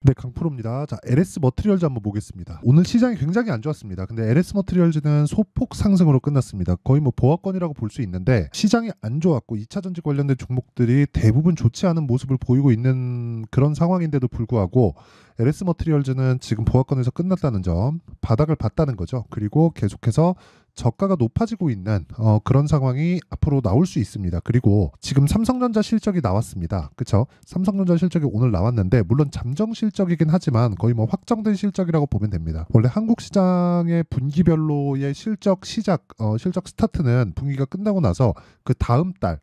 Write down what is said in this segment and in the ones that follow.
네, 강프로입니다. 자, LS 머티리얼즈 한번 보겠습니다. 오늘 시장이 굉장히 안 좋았습니다. 근데 LS 머티리얼즈는 소폭 상승으로 끝났습니다. 거의 뭐 보합권이라고 볼 수 있는데 시장이 안 좋았고 2차 전지 관련된 종목들이 대부분 좋지 않은 모습을 보이고 있는 그런 상황인데도 불구하고 LS 머티리얼즈는 지금 보합권에서 끝났다는 점, 바닥을 봤다는 거죠. 그리고 계속해서 저가가 높아지고 있는 그런 상황이 앞으로 나올 수 있습니다. 그리고 지금 삼성전자 실적이 나왔습니다. 그렇죠? 삼성전자 실적이 오늘 나왔는데 물론 잠정 실적이긴 하지만 거의 뭐 확정된 실적이라고 보면 됩니다. 원래 한국 시장의 분기별로의 실적 시작, 실적 스타트는 분기가 끝나고 나서 그 다음 달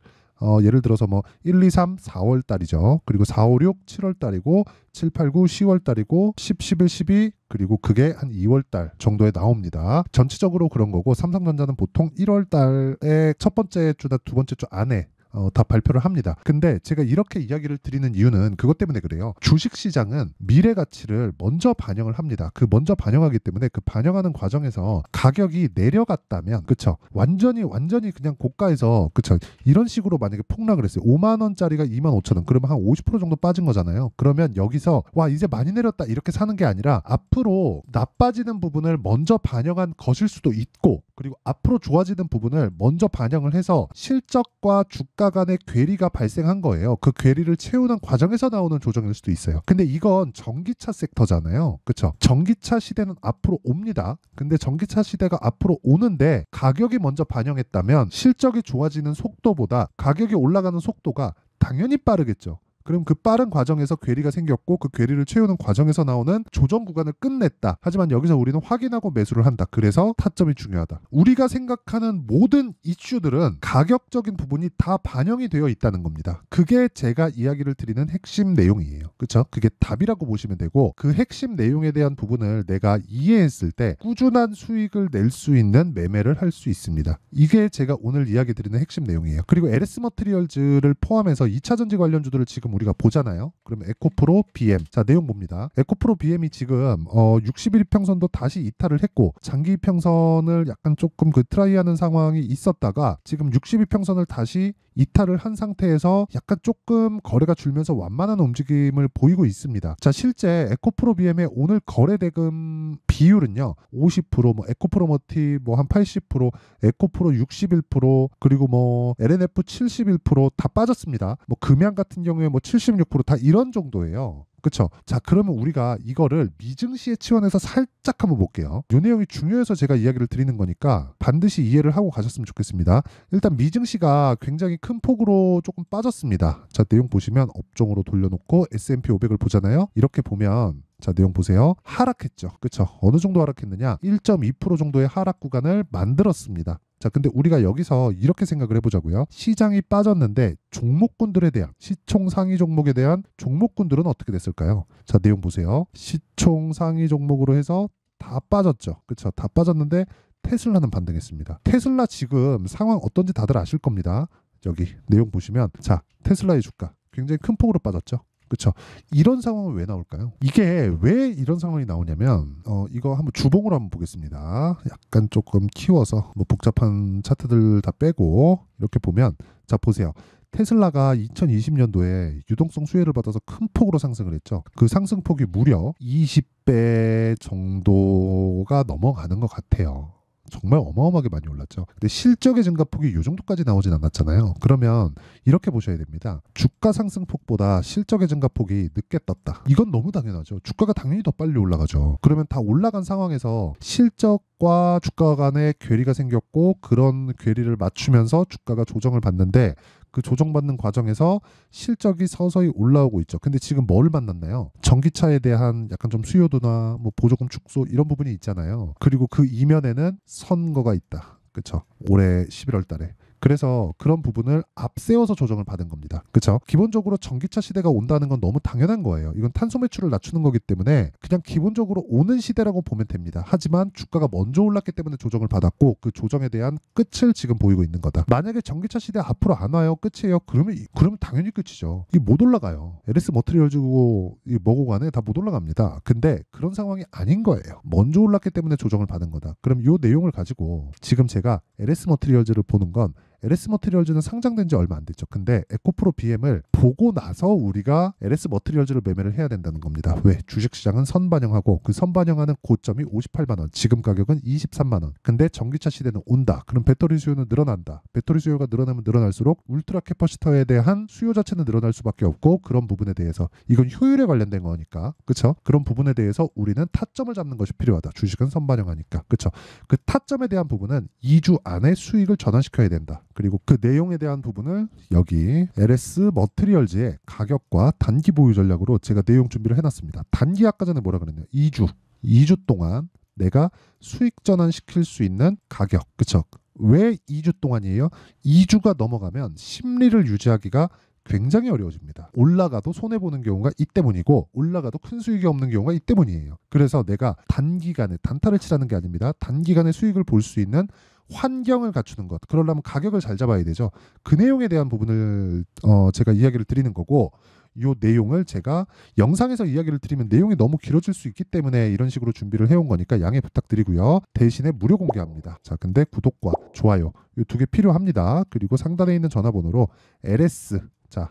예를 들어서 뭐 1, 2, 3, 4월 달이죠. 그리고 4, 5, 6, 7월 달이고 7, 8, 9, 10월 달이고 10, 11, 12 그리고 그게 한 2월 달 정도에 나옵니다. 전체적으로 그런 거고 삼성전자는 보통 1월 달에 첫 번째 주나 두 번째 주 안에 다 발표를 합니다. 근데 제가 이렇게 이야기를 드리는 이유는 그것 때문에 그래요. 주식시장은 미래 가치를 먼저 반영을 합니다. 그 먼저 반영하기 때문에 그 반영하는 과정에서 가격이 내려갔다면 그쵸? 완전히 그냥 고가에서 그쵸? 이런 식으로 만약에 폭락을 했어요. 5만 원짜리가 2만 5천 원. 그러면 한 50% 정도 빠진 거잖아요. 그러면 여기서 와 이제 많이 내렸다 이렇게 사는 게 아니라 앞으로 나빠지는 부분을 먼저 반영한 것일 수도 있고 그리고 앞으로 좋아지는 부분을 먼저 반영을 해서 실적과 주가 간의 괴리가 발생한 거예요. 그 괴리를 채우는 과정에서 나오는 조정일 수도 있어요. 근데 이건 전기차 섹터잖아요. 그쵸? 전기차 시대는 앞으로 옵니다. 근데 전기차 시대가 앞으로 오는데 가격이 먼저 반영했다면 실적이 좋아지는 속도보다 가격이 올라가는 속도가 당연히 빠르겠죠. 그럼 그 빠른 과정에서 괴리가 생겼고 그 괴리를 채우는 과정에서 나오는 조정 구간을 끝냈다. 하지만 여기서 우리는 확인하고 매수를 한다. 그래서 타점이 중요하다. 우리가 생각하는 모든 이슈들은 가격적인 부분이 다 반영이 되어 있다는 겁니다. 그게 제가 이야기를 드리는 핵심 내용이에요. 그렇죠? 그게 답이라고 보시면 되고 그 핵심 내용에 대한 부분을 내가 이해했을 때 꾸준한 수익을 낼 수 있는 매매를 할 수 있습니다. 이게 제가 오늘 이야기 드리는 핵심 내용이에요. 그리고 LS 머티리얼즈를 포함해서 2차 전지 관련주들을 지금 우리가 보잖아요. 그러면 에코프로 BM. 자, 내용 봅니다. 에코프로 BM이 지금 60일 평선도 다시 이탈을 했고 장기 평선을 약간 조금 그 트라이하는 상황이 있었다가 지금 60일 평선을 다시 이탈을 한 상태에서 약간 조금 거래가 줄면서 완만한 움직임을 보이고 있습니다. 자, 실제 에코프로 BM의 오늘 거래 대금 비율은요. 50%, 뭐 에코프로 머티 뭐 한 80%, 에코프로 61%, 그리고 뭐 LNF 71%다 빠졌습니다. 뭐 금양 같은 경우에 뭐 76%다 이런 정도예요. 그쵸? 자, 그러면 우리가 이거를 미증시에 치환해서 살짝 한번 볼게요. 이 내용이 중요해서 제가 이야기를 드리는 거니까 반드시 이해를 하고 가셨으면 좋겠습니다. 일단 미증시가 굉장히 큰 폭으로 조금 빠졌습니다. 자, 내용 보시면 업종으로 돌려놓고 S&P 500을 보잖아요. 이렇게 보면 자, 내용 보세요. 하락했죠. 그쵸? 어느 정도 하락했느냐? 1.2% 정도의 하락 구간을 만들었습니다. 자, 근데 우리가 여기서 이렇게 생각을 해보자고요. 시장이 빠졌는데 종목군들에 대한 시총 상위 종목에 대한 종목군들은 어떻게 됐을까요? 자, 내용 보세요. 시총 상위 종목으로 해서 다 빠졌죠. 그쵸? 다 빠졌는데 테슬라는 반등했습니다. 테슬라 지금 상황 어떤지 다들 아실 겁니다. 여기 내용 보시면 자, 테슬라의 주가 굉장히 큰 폭으로 빠졌죠. 그렇죠. 이런 상황은 왜 나올까요? 이게 왜 이런 상황이 나오냐면 이거 한번 주봉으로 한번 보겠습니다. 약간 조금 키워서 뭐 복잡한 차트들 다 빼고 이렇게 보면 자, 보세요. 테슬라가 2020년도에 유동성 수혜를 받아서 큰 폭으로 상승을 했죠. 그 상승폭이 무려 20배 정도가 넘어가는 것 같아요. 정말 어마어마하게 많이 올랐죠. 근데 실적의 증가폭이 이 정도까지 나오진 않았잖아요. 그러면 이렇게 보셔야 됩니다. 주가 상승폭보다 실적의 증가폭이 늦게 떴다. 이건 너무 당연하죠. 주가가 당연히 더 빨리 올라가죠. 그러면 다 올라간 상황에서 실적과 주가 간의 괴리가 생겼고 그런 괴리를 맞추면서 주가가 조정을 받는데 그 조정받는 과정에서 실적이 서서히 올라오고 있죠. 근데 지금 뭘 만났나요? 전기차에 대한 약간 좀 수요도나 뭐 보조금 축소 이런 부분이 있잖아요. 그리고 그 이면에는 선거가 있다. 그렇죠? 올해 11월 달에. 그래서 그런 부분을 앞세워서 조정을 받은 겁니다. 그렇죠? 기본적으로 전기차 시대가 온다는 건 너무 당연한 거예요. 이건 탄소 매출을 낮추는 거기 때문에 그냥 기본적으로 오는 시대라고 보면 됩니다. 하지만 주가가 먼저 올랐기 때문에 조정을 받았고 그 조정에 대한 끝을 지금 보이고 있는 거다. 만약에 전기차 시대 앞으로 안 와요, 끝이에요. 그러면 당연히 끝이죠. 이게 못 올라가요. LS 머티리얼즈고 뭐고 간에 다 못 올라갑니다. 근데 그런 상황이 아닌 거예요. 먼저 올랐기 때문에 조정을 받은 거다. 그럼 이 내용을 가지고 지금 제가 LS 머티리얼즈를 보는 건 LS 머티리얼즈는 상장된 지 얼마 안 됐죠. 근데 에코프로 BM을 보고 나서 우리가 LS 머티리얼즈를 매매를 해야 된다는 겁니다. 왜? 주식시장은 선반영하고 그 선반영하는 고점이 58만 원, 지금 가격은 23만 원. 근데 전기차 시대는 온다. 그럼 배터리 수요는 늘어난다. 배터리 수요가 늘어나면 늘어날수록 울트라 캐퍼시터에 대한 수요 자체는 늘어날 수밖에 없고, 그런 부분에 대해서 이건 효율에 관련된 거니까, 그쵸? 그런 부분에 대해서 우리는 타점을 잡는 것이 필요하다. 주식은 선반영하니까, 그쵸? 그 타점에 대한 부분은 2주 안에 수익을 전환시켜야 된다. 그리고 그 내용에 대한 부분을 여기 LS 머티리얼즈의 가격과 단기 보유 전략으로 제가 내용 준비를 해놨습니다. 단기 아까 전에 뭐라 그랬나요? 2주 동안 내가 수익 전환시킬 수 있는 가격, 그쵸? 왜 2주 동안이에요? 2주가 넘어가면 심리를 유지하기가 굉장히 어려워집니다. 올라가도 손해보는 경우가 이 때문이고, 올라가도 큰 수익이 없는 경우가 이 때문이에요. 그래서 내가 단기간에 단타를 치라는 게 아닙니다. 단기간에 수익을 볼 수 있는 환경을 갖추는 것. 그러려면 가격을 잘 잡아야 되죠. 그 내용에 대한 부분을 제가 이야기를 드리는 거고, 이 내용을 제가 영상에서 이야기를 드리면 내용이 너무 길어질 수 있기 때문에 이런 식으로 준비를 해온 거니까 양해 부탁드리고요. 대신에 무료 공개합니다. 자, 근데 구독과 좋아요 이 두 개 필요합니다. 그리고 상단에 있는 전화번호로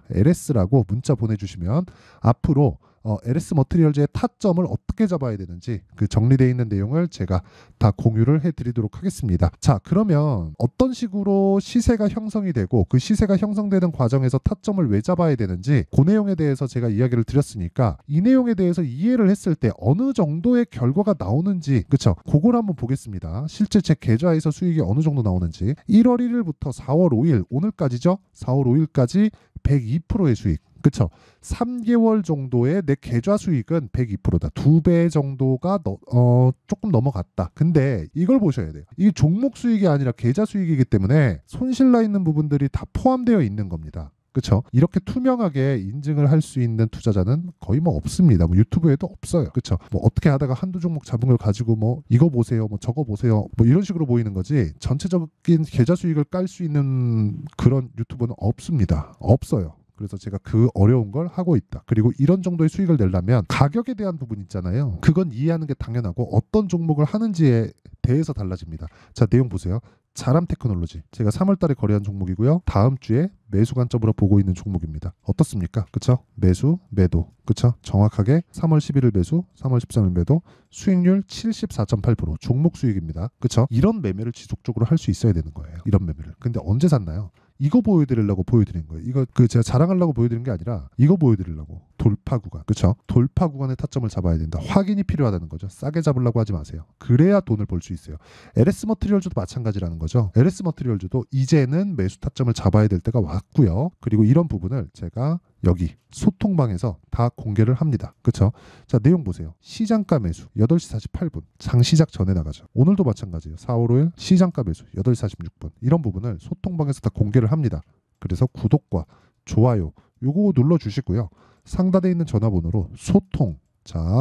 LS라고 문자 보내주시면 앞으로 LS 머티리얼즈의 타점을 어떻게 잡아야 되는지 그 정리되어 있는 내용을 제가 다 공유를 해드리도록 하겠습니다. 자, 그러면 어떤 식으로 시세가 형성이 되고 그 시세가 형성되는 과정에서 타점을 왜 잡아야 되는지 그 내용에 대해서 제가 이야기를 드렸으니까, 이 내용에 대해서 이해를 했을 때 어느 정도의 결과가 나오는지, 그쵸? 그걸 한번 보겠습니다. 실제 제 계좌에서 수익이 어느 정도 나오는지. 1월 1일부터 4월 5일 오늘까지죠. 4월 5일까지 102%의 수익. 그쵸? 3개월 정도의 내 계좌 수익은 102%다. 2배 정도가 조금 넘어갔다. 근데 이걸 보셔야 돼요. 이게 종목 수익이 아니라 계좌 수익이기 때문에 손실 나 있는 부분들이 다 포함되어 있는 겁니다. 그쵸? 이렇게 투명하게 인증을 할 수 있는 투자자는 거의 뭐 없습니다. 뭐 유튜브에도 없어요. 그쵸? 뭐 어떻게 하다가 한두 종목 잡은 걸 가지고 뭐 이거 보세요, 뭐 저거 보세요, 뭐 이런 식으로 보이는 거지, 전체적인 계좌 수익을 깔 수 있는 그런 유튜브는 없습니다. 없어요. 그래서 제가 그 어려운 걸 하고 있다. 그리고 이런 정도의 수익을 내려면 가격에 대한 부분 있잖아요. 그건 이해하는 게 당연하고 어떤 종목을 하는지에 대해서 달라집니다. 자, 내용 보세요. 자람 테크놀로지. 제가 3월 달에 거래한 종목이고요. 다음 주에 매수 관점으로 보고 있는 종목입니다. 어떻습니까? 그쵸? 매수, 매도. 그쵸? 정확하게 3월 11일 매수, 3월 13일 매도, 수익률 74.8%. 종목 수익입니다. 그쵸? 이런 매매를 지속적으로 할 수 있어야 되는 거예요. 이런 매매를. 근데 언제 샀나요? 이거 보여드리려고 보여드린 거예요. 이거 제가 자랑하려고 보여드린 게 아니라 이거 보여드리려고. 돌파 구간. 그쵸? 돌파 구간의 타점을 잡아야 된다. 확인이 필요하다는 거죠. 싸게 잡으려고 하지 마세요. 그래야 돈을 벌 수 있어요. LS 머티리얼즈도 마찬가지라는 거죠. LS 머티리얼즈도 이제는 매수 타점을 잡아야 될 때가 왔고요. 그리고 이런 부분을 제가 여기 소통방에서 다 공개를 합니다. 그쵸? 자, 내용 보세요. 시장가 매수 8시 48분 장 시작 전에 나가죠. 오늘도 마찬가지예요. 4월 5일 시장가 매수 8시 46분 이런 부분을 소통방에서 다 공개를 합니다. 그래서 구독과 좋아요 요거 눌러주시고요. 상단에 있는 전화번호로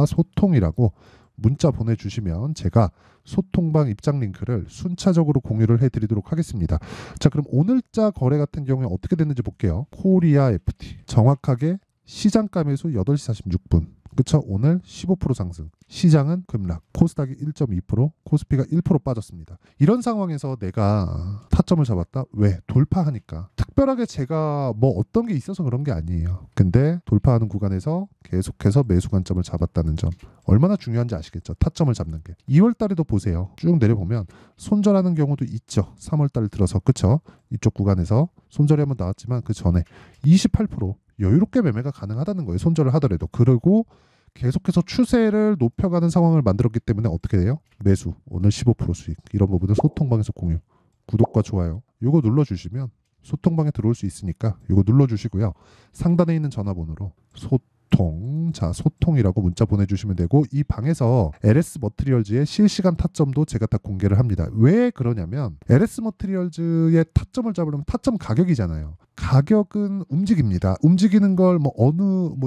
소통이라고 문자 보내주시면 제가 소통방 입장 링크를 순차적으로 공유를 해드리도록 하겠습니다. 자, 그럼 오늘자 거래 같은 경우에 어떻게 됐는지 볼게요. 코리아 FT 정확하게 시장가 매수 8시 46분. 그쵸? 오늘 15% 상승. 시장은 급락. 코스닥이 1.2%, 코스피가 1% 빠졌습니다. 이런 상황에서 내가 타점을 잡았다? 왜? 돌파하니까. 특별하게 제가 뭐 어떤 게 있어서 그런 게 아니에요. 근데 돌파하는 구간에서 계속해서 매수 관점을 잡았다는 점. 얼마나 중요한지 아시겠죠? 타점을 잡는 게. 2월 달에도 보세요. 쭉 내려보면 손절하는 경우도 있죠. 3월 달 들어서. 그쵸? 이쪽 구간에서 손절이 한번 나왔지만 그 전에 28% 여유롭게 매매가 가능하다는 거예요. 손절을 하더라도. 그리고 계속해서 추세를 높여가는 상황을 만들었기 때문에 어떻게 돼요? 매수, 오늘 15% 수익. 이런 부분을 소통방에서 공유. 구독과 좋아요 요거 눌러주시면 소통방에 들어올 수 있으니까 요거 눌러주시고요. 상단에 있는 전화번호로 소통이라고 문자 보내주시면 되고, 이 방에서 LS 머티리얼즈의 실시간 타점도 제가 다 공개를 합니다. 왜 그러냐면 LS 머티리얼즈의 타점을 잡으려면 타점 가격이잖아요. 가격은 움직입니다. 움직이는 걸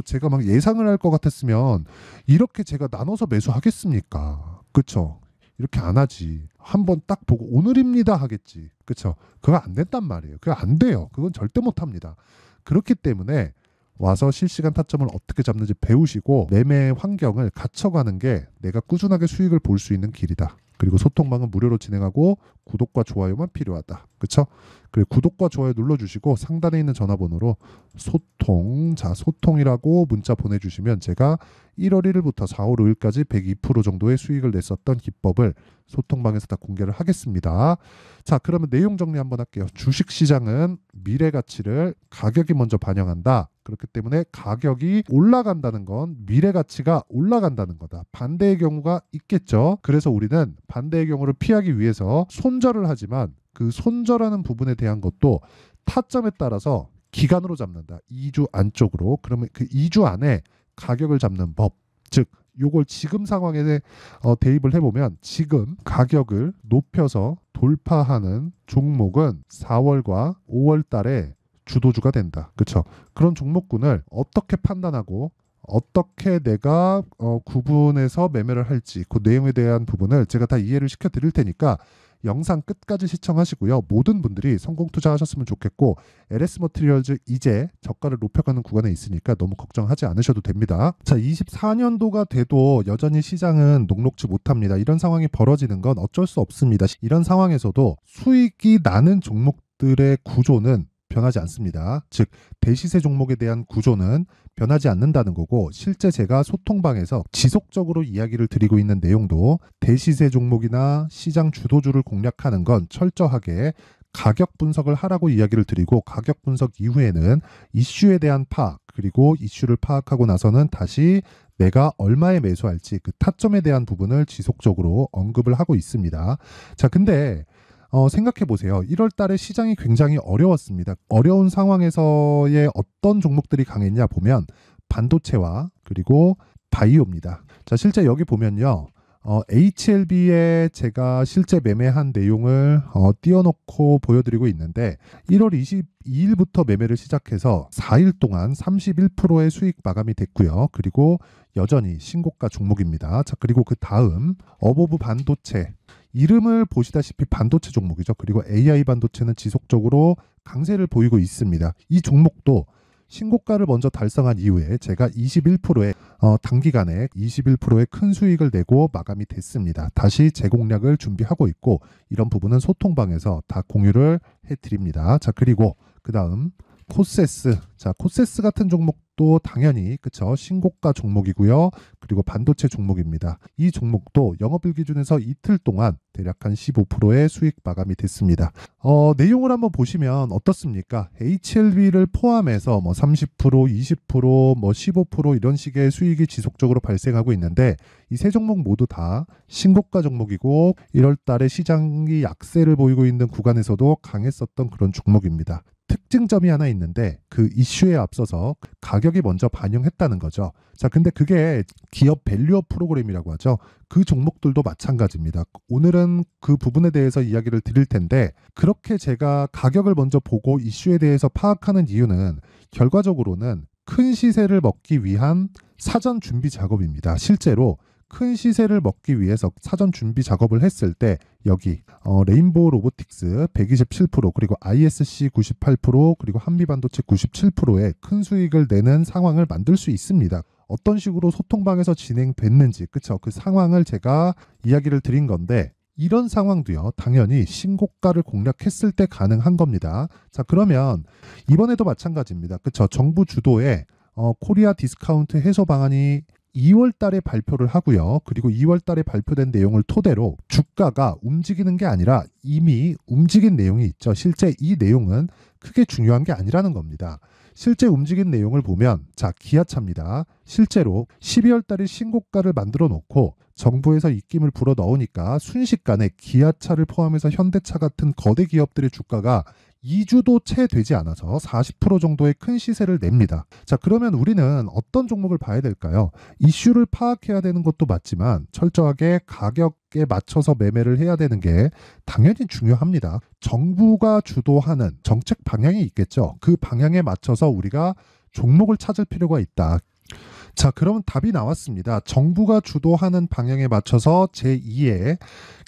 제가 막 예상을 할 것 같았으면 이렇게 제가 나눠서 매수하겠습니까? 그쵸? 이렇게 안 하지. 한번 딱 보고 오늘입니다 하겠지. 그쵸? 그거 안 된단 말이에요. 그거 안 돼요. 그건 절대 못 합니다. 그렇기 때문에 와서 실시간 타점을 어떻게 잡는지 배우시고 매매 환경을 갖춰가는 게 내가 꾸준하게 수익을 볼 수 있는 길이다. 그리고 소통방은 무료로 진행하고 구독과 좋아요만 필요하다. 그쵸? 그리고 구독과 좋아요 눌러주시고 상단에 있는 전화번호로 소통이라고 문자 보내주시면 제가 1월 1일부터 4월 5일까지 102% 정도의 수익을 냈었던 기법을 소통방에서 다 공개를 하겠습니다. 자, 그러면 내용 정리 한번 할게요. 주식시장은 미래 가치를 가격이 먼저 반영한다. 그렇기 때문에 가격이 올라간다는 건 미래 가치가 올라간다는 거다. 반대의 경우가 있겠죠. 그래서 우리는 반대의 경우를 피하기 위해서 손절을 하지만 그 손절하는 부분에 대한 것도 타점에 따라서 기간으로 잡는다. 2주 안쪽으로. 그러면 그 2주 안에 가격을 잡는 법. 즉 요걸 지금 상황에 대입을 해보면 지금 가격을 높여서 돌파하는 종목은 4월과 5월 달에 주도주가 된다. 그렇죠? 그런 종목군을 어떻게 판단하고 어떻게 내가 구분해서 매매를 할지 그 내용에 대한 부분을 제가 다 이해를 시켜 드릴 테니까 영상 끝까지 시청하시고요. 모든 분들이 성공 투자하셨으면 좋겠고 LS 머티리얼즈 이제 저가를 높여가는 구간에 있으니까 너무 걱정하지 않으셔도 됩니다. 자, 24년도가 돼도 여전히 시장은 녹록지 못합니다. 이런 상황이 벌어지는 건 어쩔 수 없습니다. 이런 상황에서도 수익이 나는 종목들의 구조는 변하지 않습니다. 즉 대시세 종목에 대한 구조는 변하지 않는다는 거고 실제 제가 소통방에서 지속적으로 이야기를 드리고 있는 내용도 대시세 종목이나 시장 주도주를 공략하는 건 철저하게 가격 분석을 하라고 이야기를 드리고 가격 분석 이후에는 이슈에 대한 파악 그리고 이슈를 파악하고 나서는 다시 내가 얼마에 매수할지 그 타점에 대한 부분을 지속적으로 언급을 하고 있습니다. 자, 근데 생각해 보세요. 1월 달에 시장이 굉장히 어려웠습니다. 어려운 상황에서의 어떤 종목들이 강했냐 보면 반도체와 그리고 바이오입니다. 자, 실제 여기 보면요. HLB에 제가 실제 매매한 내용을 띄워놓고 보여드리고 있는데 1월 22일부터 매매를 시작해서 4일 동안 31%의 수익 마감이 됐고요. 그리고 여전히 신고가 종목입니다. 자, 그리고 그 다음 어보브 반도체 이름을 보시다시피 반도체 종목이죠. 그리고 AI 반도체는 지속적으로 강세를 보이고 있습니다. 이 종목도 신고가를 먼저 달성한 이후에 제가 21%의 단기간에 21%의 큰 수익을 내고 마감이 됐습니다. 다시 재공략을 준비하고 있고 이런 부분은 소통방에서 다 공유를 해드립니다. 자, 그리고 그 다음 코세스. 자, 코세스 같은 종목도 당연히 그쵸 신고가 종목이고요. 그리고 반도체 종목입니다. 이 종목도 영업일 기준에서 이틀 동안 대략 한 15%의 수익 마감이 됐습니다. 내용을 한번 보시면 어떻습니까? HLB를 포함해서 뭐 30%, 20%, 뭐 15% 이런 식의 수익이 지속적으로 발생하고 있는데 이 세 종목 모두 다 신고가 종목이고 1월 달에 시장이 약세를 보이고 있는 구간에서도 강했었던 그런 종목입니다. 특징점이 하나 있는데 그 이슈에 앞서서 가격이 먼저 반영했다는 거죠. 자, 근데 그게 기업 밸류업 프로그램이라고 하죠. 그 종목들도 마찬가지입니다. 오늘은 그 부분에 대해서 이야기를 드릴 텐데 그렇게 제가 가격을 먼저 보고 이슈에 대해서 파악하는 이유는 결과적으로는 큰 시세를 먹기 위한 사전 준비 작업입니다. 실제로 큰 시세를 먹기 위해서 사전 준비 작업을 했을 때 여기 레인보우 로보틱스 127% 그리고 ISC 98% 그리고 한미반도체 97%의 큰 수익을 내는 상황을 만들 수 있습니다. 어떤 식으로 소통방에서 진행됐는지 그쵸? 그 상황을 제가 이야기를 드린 건데 이런 상황도요 당연히 신고가를 공략했을 때 가능한 겁니다. 자, 그러면 이번에도 마찬가지입니다. 그쵸? 정부 주도의 코리아 디스카운트 해소 방안이 2월 달에 발표를 하고요. 그리고 2월 달에 발표된 내용을 토대로 주가가 움직이는 게 아니라 이미 움직인 내용이 있죠. 실제 이 내용은 크게 중요한 게 아니라는 겁니다. 실제 움직인 내용을 보면 자, 기아차입니다. 실제로 12월 달에 신고가를 만들어 놓고 정부에서 입김을 불어 넣으니까 순식간에 기아차를 포함해서 현대차 같은 거대 기업들의 주가가 2주도 채 되지 않아서 40% 정도의 큰 시세를 냅니다. 자, 그러면 우리는 어떤 종목을 봐야 될까요? 이슈를 파악해야 되는 것도 맞지만 철저하게 가격에 맞춰서 매매를 해야 되는 게 당연히 중요합니다. 정부가 주도하는 정책 방향이 있겠죠. 그 방향에 맞춰서 우리가 종목을 찾을 필요가 있다. 자, 그러면 답이 나왔습니다. 정부가 주도하는 방향에 맞춰서 제2의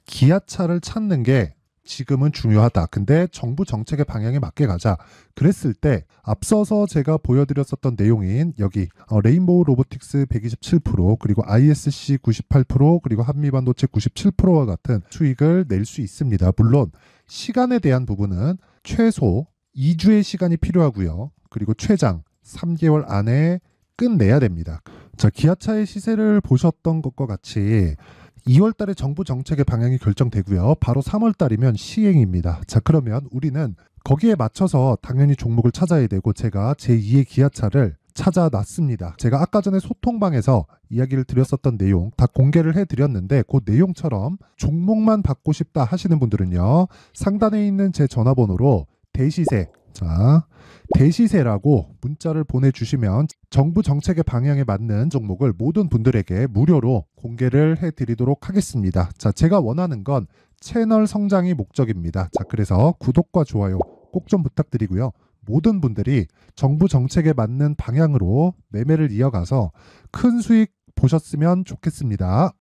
기아차를 찾는 게 지금은 중요하다. 근데 정부 정책의 방향에 맞게 가자. 그랬을 때 앞서서 제가 보여드렸었던 내용인 여기 레인보우 로보틱스 127% 그리고 ISC 98% 그리고 한미반도체 97%와 같은 수익을 낼 수 있습니다. 물론 시간에 대한 부분은 최소 2주의 시간이 필요하고요. 그리고 최장 3개월 안에 끝내야 됩니다. 자, 기아차의 시세를 보셨던 것과 같이 2월 달에 정부 정책의 방향이 결정되고요. 바로 3월 달이면 시행입니다. 자, 그러면 우리는 거기에 맞춰서 당연히 종목을 찾아야 되고 제가 제2의 기아차를 찾아놨습니다. 제가 아까 전에 소통방에서 이야기를 드렸었던 내용 다 공개를 해드렸는데 그 내용처럼 종목만 받고 싶다 하시는 분들은요. 상단에 있는 제 전화번호로 대시세, 자, 대시세라고 문자를 보내주시면 정부 정책의 방향에 맞는 종목을 모든 분들에게 무료로 공개를 해드리도록 하겠습니다. 자, 제가 원하는 건 채널 성장이 목적입니다. 자, 그래서 구독과 좋아요 꼭 좀 부탁드리고요. 모든 분들이 정부 정책에 맞는 방향으로 매매를 이어가서 큰 수익 보셨으면 좋겠습니다.